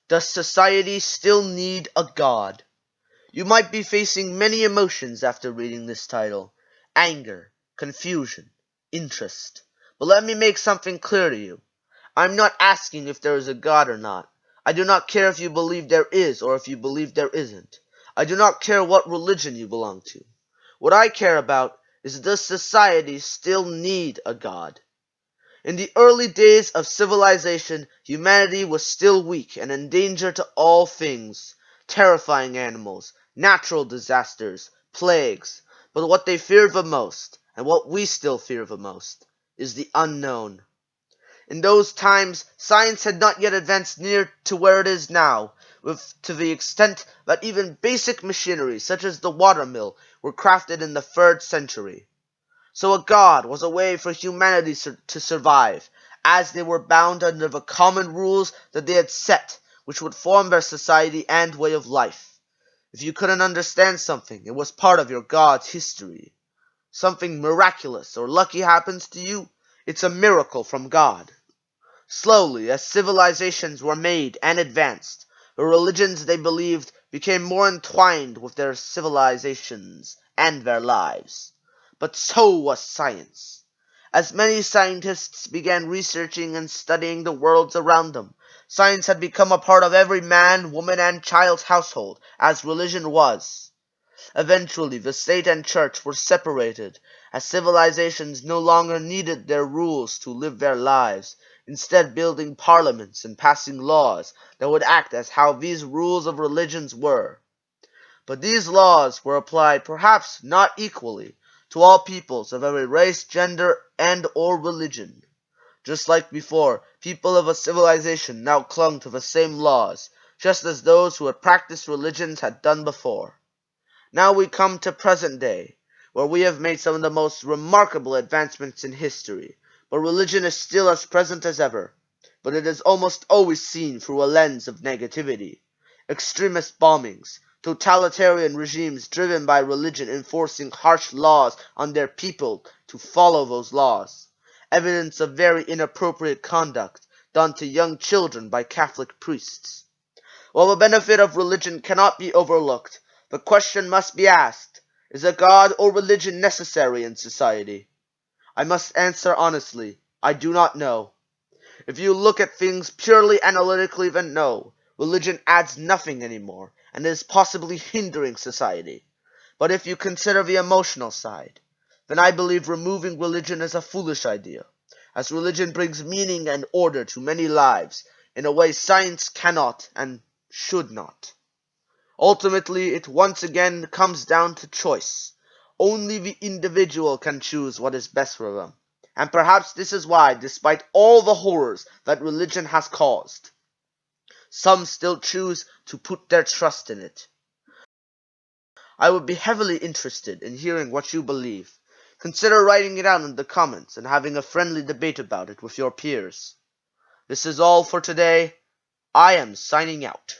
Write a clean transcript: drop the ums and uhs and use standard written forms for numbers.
Does society still need a God? You might be facing many emotions after reading this title: anger, confusion, interest. But let me make something clear to you. I'm not asking if there is a God or not. I do not care if you believe there is or if you believe there isn't. I do not care what religion you belong to. What I care about is, does society still need a God? In the early days of civilization, humanity was still weak and in danger to all things: terrifying animals, natural disasters, plagues. But what they feared the most, and what we still fear the most, is the unknown. In those times, science had not yet advanced near to where it is now, to the extent that even basic machinery, such as the water mill, were crafted in the 3rd century. So a God was a way for humanity to survive, as they were bound under the common rules that they had set, which would form their society and way of life. If you couldn't understand something, it was part of your God's history. Something miraculous or lucky happens to you, it's a miracle from God. Slowly, as civilizations were made and advanced, the religions they believed became more entwined with their civilizations and their lives. But so was science. As many scientists began researching and studying the worlds around them, science had become a part of every man, woman, and child's household, as religion was. Eventually, the state and church were separated, as civilizations no longer needed their rules to live their lives, instead building parliaments and passing laws that would act as how these rules of religions were. But these laws were applied perhaps not equally to all peoples of every race, gender, and or religion. Just like before, people of a civilization now clung to the same laws, just as those who had practiced religions had done before. Now we come to present day, where we have made some of the most remarkable advancements in history, but religion is still as present as ever. But it is almost always seen through a lens of negativity. Extremist bombings, totalitarian regimes driven by religion enforcing harsh laws on their people to follow those laws. Evidence of very inappropriate conduct done to young children by Catholic priests. While the benefit of religion cannot be overlooked, the question must be asked: is a God or religion necessary in society? I must answer honestly: I do not know. If you look at things purely analytically, then no, religion adds nothing anymore, and is possibly hindering society. But if you consider the emotional side, then I believe removing religion is a foolish idea, as religion brings meaning and order to many lives in a way science cannot and should not. Ultimately, it once again comes down to choice. Only the individual can choose what is best for them. And perhaps this is why, despite all the horrors that religion has caused, some still choose to put their trust in it. I would be heavily interested in hearing what you believe. Consider writing it out in the comments and having a friendly debate about it with your peers. This is all for today. I am signing out.